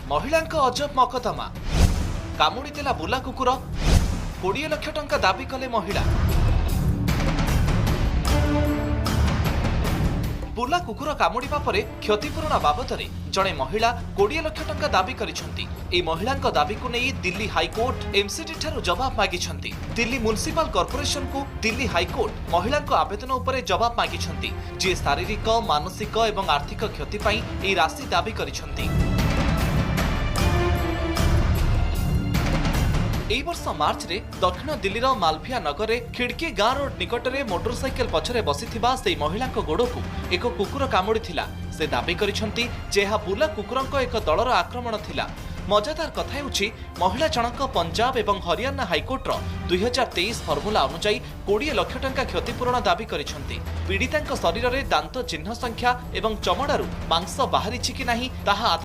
महिलांको अजब मकदमा कामुड़ी देला बुला कुकुर 20 लाख टंका दाबी कले महिला। बुला कुकुर कामुड़िबा परे क्षतिपूरण बाबद जड़े महिला 20 लाख टंका दाबी करिसेंती। ए महिलांको दाबी को नहीं दिल्ली हाईकोर्ट एमसीडी ठारू जवाब मागिछंती। दिल्ली म्युनिसिपल कॉर्पोरेशन को दिल्ली हाईकोर्ट महिलांको आवेदन उपरे जवाब मागिछंती, जे शारीरिक मानसिक एवं आर्थिक क्षति पई ए राशि दाबी करिसेंती। एई वर्ष मार्च रे दक्षिण दिल्लीर मालभिया नगर रे खिड़की गाँ रोड निकट में मोटरसाइकेल पछरे बसिथिबा से महिला गोड़ को एक कुकुर कामुड़ी थिला। से दाबी करिसेंती जे हा बुला कुकुरंको एक दलर आक्रमण थिला। मजादार कथा हेउछि महिला जनक पंजाब एवं हरियाणा हाईकोर्टर 2023 फर्मुला अनुसार 20 लाख टंका क्षतिपूरण दाबी करिसेंती। पीड़ितांक शरीर में दांत चिन्ह संख्या एवं चमड़ारू मांस बाहरी कि नहीं ताहा